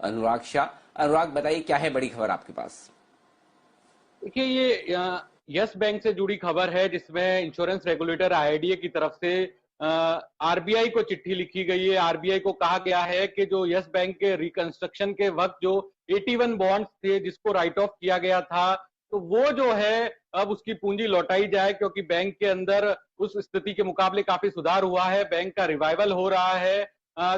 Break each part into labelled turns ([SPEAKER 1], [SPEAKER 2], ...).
[SPEAKER 1] अनुराग शाह। अनुराग, बताइए क्या है बड़ी खबर आपके पास?
[SPEAKER 2] देखिए, ये यस बैंक से जुड़ी खबर है, जिसमें इंश्योरेंस रेगुलेटर आईआरडीए की तरफ से आरबीआई को चिट्ठी लिखी गई है। आरबीआई को कहा गया है कि जो यस बैंक के रिकंस्ट्रक्शन के वक्त जो 81 बॉन्ड्स थे जिसको राइट ऑफ किया गया था, तो वो जो है अब उसकी पूंजी लौटाई जाए, क्योंकि बैंक के अंदर उस स्थिति के मुकाबले काफी सुधार हुआ है, बैंक का रिवाइवल हो रहा है।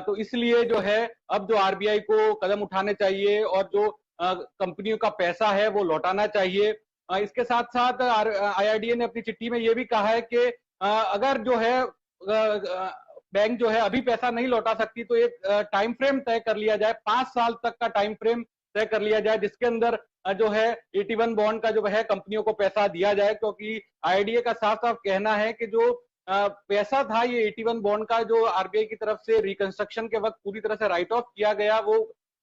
[SPEAKER 2] तो इसलिए जो है अब जो आरबीआई को कदम उठाने चाहिए और जो कंपनियों का पैसा है वो लौटाना चाहिए। इसके साथ साथ आईआरडीए ने अपनी चिट्ठी में ये भी कहा है कि अगर जो है बैंक जो है अभी पैसा नहीं लौटा सकती, तो एक टाइम फ्रेम तय कर लिया जाए, 5 साल तक का टाइम फ्रेम तय कर लिया जाए, जिसके अंदर जो है 81 बॉन्ड का जो है कंपनियों को पैसा दिया जाए। क्योंकि आईआरडीए का साफ साफ कहना है कि जो पैसा था ये 81 बॉन्ड का जो आरबीआई की तरफ से रिकंस्ट्रक्शन के वक्त पूरी तरह से राइट ऑफ किया गया, वो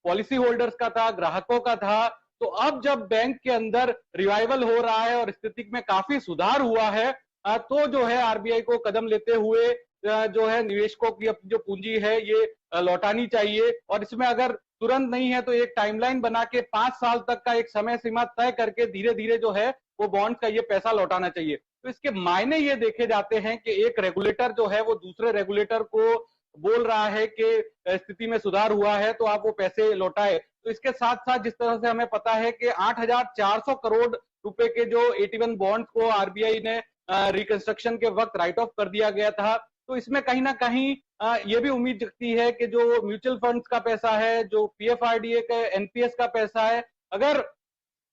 [SPEAKER 2] पॉलिसी होल्डर्स का था, ग्राहकों का था। तो अब जब बैंक के अंदर रिवाइवल हो रहा है और स्थिति में काफी सुधार हुआ है, तो जो है आरबीआई को कदम लेते हुए जो है निवेशकों की अपनी जो पूंजी है ये लौटानी चाहिए। और इसमें अगर तुरंत नहीं है तो एक टाइमलाइन बना के 5 साल तक का एक समय सीमा तय करके धीरे धीरे जो है वो बॉन्ड का ये पैसा लौटाना चाहिए। तो इसके मायने ये देखे जाते हैं कि एक रेगुलेटर जो है वो दूसरे रेगुलेटर को बोल रहा है कि स्थिति में सुधार हुआ है तो आप वो पैसे लौटाए। तो इसके साथ साथ जिस तरह से हमें पता है कि 8,400 करोड़ रुपए के जो 81 बॉन्ड्स को आरबीआई ने रिकंस्ट्रक्शन के वक्त राइट ऑफ कर दिया गया था, तो इसमें कहीं ना कहीं ये भी उम्मीद जगती है कि जो म्यूचुअल फंड्स का पैसा है, जो पीएफआरडीए का एनपीएस का पैसा है, अगर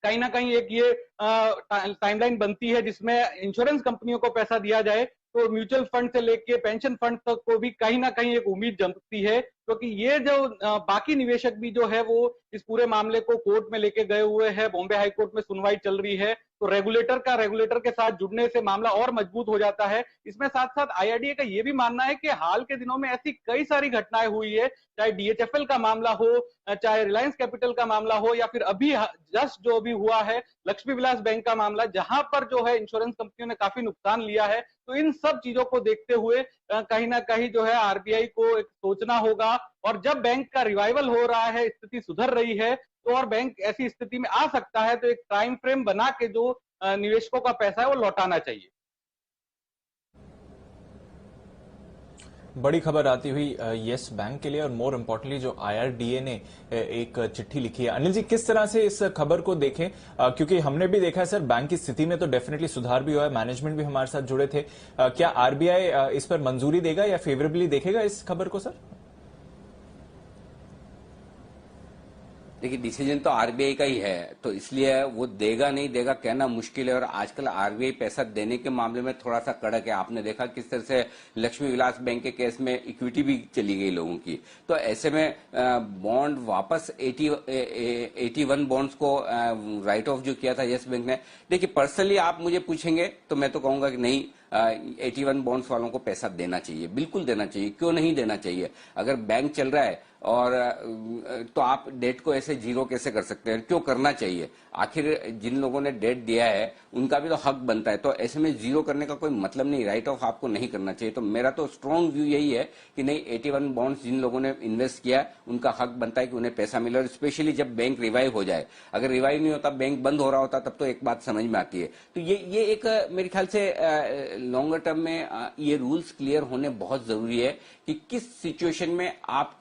[SPEAKER 2] कहीं ना कहीं एक ये टाइमलाइन बनती है जिसमें इंश्योरेंस कंपनियों को पैसा दिया जाए, तो म्यूचुअल फंड से लेके पेंशन फंड तक को भी कहीं ना कहीं एक उम्मीद जमती है। क्योंकि ये जो बाकी निवेशक भी जो है वो इस पूरे मामले को कोर्ट में लेके गए हुए हैं, बॉम्बे हाई कोर्ट में सुनवाई चल रही है, तो रेगुलेटर के साथ जुड़ने से मामला और मजबूत हो जाता है। इसमें साथ साथ आईआरडीए का ये भी मानना है कि हाल के दिनों में ऐसी कई सारी घटनाएं हुई है, चाहे डीएचएफएल का मामला हो, चाहे रिलायंस कैपिटल का मामला हो, या फिर अभी जस्ट जो भी हुआ है लक्ष्मी विलास बैंक का मामला, जहां पर जो है इंश्योरेंस कंपनियों ने काफी नुकसान लिया है। तो इन सब चीजों को देखते हुए कहीं ना कहीं जो है आरबीआई को एक सोचना होगा। और जब बैंक का रिवाइवल हो रहा है, स्थिति सुधर रही है, तो और बैंक ऐसी स्थिति में आ सकता है, तो एक टाइम फ्रेम बना के जो निवेशकों का पैसा है वो लौटाना चाहिए।
[SPEAKER 3] बड़ी खबर आती हुई यस बैंक के लिए, और मोर इम्पोर्टेंटली जो आईआरडीए ने एक चिट्ठी लिखी है। अनिल जी, किस तरह से इस खबर को देखें, क्योंकि हमने भी देखा है सर बैंक की स्थिति में तो डेफिनेटली सुधार भी हुआ है, मैनेजमेंट भी हमारे साथ जुड़े थे। क्या आरबीआई इस पर मंजूरी देगा या फेवरेबली देखेगा इस खबर को सर?
[SPEAKER 1] देखिए, डिसीजन तो आरबीआई का ही है, तो इसलिए वो देगा नहीं देगा कहना मुश्किल है। और आजकल आरबीआई पैसा देने के मामले में थोड़ा सा कड़क है। आपने देखा किस तरह से लक्ष्मी विलास बैंक के केस में इक्विटी भी चली गई लोगों की। तो ऐसे में बॉन्ड वापस 81 बॉन्ड्स को राइट ऑफ जो किया था यस बैंक ने, देखिए पर्सनली आप मुझे पूछेंगे तो मैं तो कहूंगा कि नहीं, 81 बॉन्ड्स वालों को पैसा देना चाहिए, बिल्कुल देना चाहिए। क्यों नहीं देना चाहिए? अगर बैंक चल रहा है और तो आप डेट को ऐसे जीरो कैसे कर सकते हैं? क्यों करना चाहिए? आखिर जिन लोगों ने डेट दिया है उनका भी तो हक बनता है। तो ऐसे में जीरो करने का कोई मतलब नहीं, राइट ऑफ आपको नहीं करना चाहिए। तो मेरा तो स्ट्रॉन्ग व्यू यही है कि नहीं, 81 बॉन्ड्स जिन लोगों ने इन्वेस्ट किया उनका हक बनता है कि उन्हें पैसा मिले। और स्पेशली जब बैंक रिवाइव हो जाए, अगर रिवाइव नहीं होता, बैंक बंद हो रहा होता, तब तो एक बात समझ में आती है। तो ये एक मेरे ख्याल से लॉन्गर टर्म में ये रूल्स क्लियर होने बहुत जरूरी है कि किस सिचुएशन में आप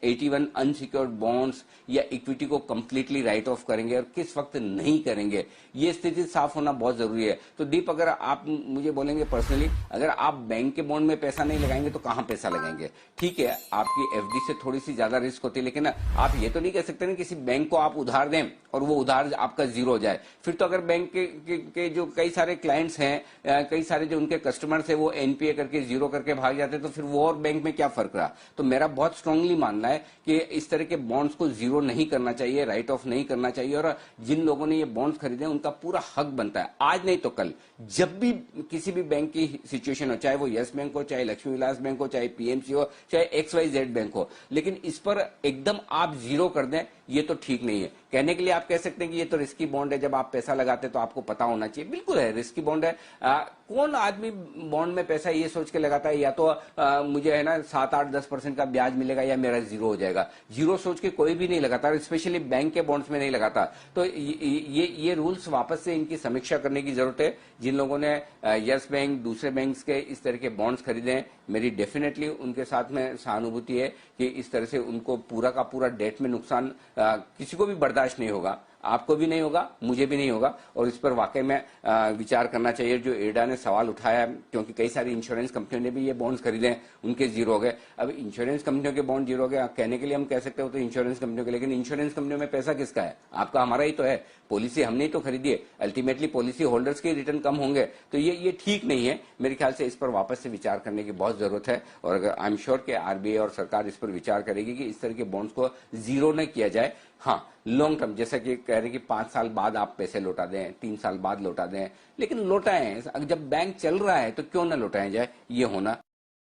[SPEAKER 1] 81 अनसिक्योर्ड बॉन्ड्स या इक्विटी को कंप्लीटली राइट ऑफ करेंगे और किस वक्त नहीं करेंगे। ये स्थिति साफ होना बहुत जरूरी है। तो दीप, अगर आप मुझे बोलेंगे पर्सनली, अगर आप बैंक के बॉन्ड में पैसा नहीं लगाएंगे तो कहां पैसा लगाएंगे? ठीक है, आपकी एफडी से थोड़ी सी ज्यादा रिस्क होती है, लेकिन आप ये तो नहीं कह सकते ना किसी बैंक को आप उधार दें और वो उधार आपका जीरो हो जाए। फिर तो अगर बैंक के जो कई सारे क्लाइंट्स हैं, कई सारे जो उनके कस्टमर्स है, वो एनपीए करके जीरो करके भाग जाते हैं, तो फिर वो और बैंक में क्या फर्क रहा? तो मेरा बहुत स्ट्रांगली मानना है कि इस तरह के बॉन्ड्स को जीरो नहीं करना चाहिए, राइट ऑफ नहीं करना चाहिए। और जिन लोगों ने ये बॉन्ड्स खरीदे उनका पूरा हक बनता है, आज नहीं तो कल, जब भी किसी भी बैंक की सिचुएशन हो, चाहे वो यस बैंक हो, चाहे लक्ष्मी विलास बैंक हो, चाहे पीएमसी हो, चाहे XYZ बैंक हो, लेकिन इस पर एकदम आप जीरो कर दें, ये तो ठीक नहीं है। कहने के लिए आप कह सकते हैं कि ये तो रिस्की बॉन्ड है, जब आप पैसा लगाते हैं तो आपको पता होना चाहिए। बिल्कुल है, रिस्की बॉन्ड है। कौन आदमी बॉन्ड में पैसा ये सोच के लगाता है या तो मुझे है ना 7-8-10% का ब्याज मिलेगा या मेरा जीरो हो जाएगा। जीरो सोच के कोई भी नहीं लगाता, स्पेशली बैंक के बॉन्ड्स में नहीं लगाता। तो ये रूल्स वापस से इनकी समीक्षा करने की जरूरत है। जिन लोगों ने यस बैंक, दूसरे बैंक्स के इस तरह के बॉन्ड्स खरीदे हैं, मेरी डेफिनेटली उनके साथ में सहानुभूति है कि इस तरह से उनको पूरा का पूरा डेट में नुकसान किसी को भी बर्दाश्त नहीं होगा। आपको भी नहीं होगा, मुझे भी नहीं होगा, और इस पर वाकई में विचार करना चाहिए। जो एडा ने सवाल उठाया है, क्योंकि कई सारी इंश्योरेंस कंपनियों ने भी ये बॉन्ड्स खरीदे हैं, उनके जीरो हो गए। अब इंश्योरेंस कंपनियों के बॉन्ड जीरो हो गए, कहने के लिए हम कह सकते हो तो इंश्योरेंस कंपनियों के, लेकिन इंश्योरेंस कंपनियों में पैसा किसका है? आपका, हमारा ही तो है। पॉलिसी हमने ही तो खरीदी है, अल्टीमेटली पॉलिसी होल्डर्स के रिटर्न कम होंगे। तो ये ठीक नहीं है। मेरे ख्याल से इस पर वापस से विचार करने की बहुत जरूरत है, और अगर आई एम श्योर कि आरबीआई और सरकार इस पर विचार करेगी कि इस तरह के बॉन्ड्स को जीरो न किया जाए। हाँ, लॉन्ग टर्म, जैसा कि कह रहे हैं कि 5 साल बाद आप पैसे लौटा दें, 3 साल बाद लौटा दें, लेकिन लौटाएं। जब बैंक चल रहा है तो क्यों ना लौटाएं जाए, ये होना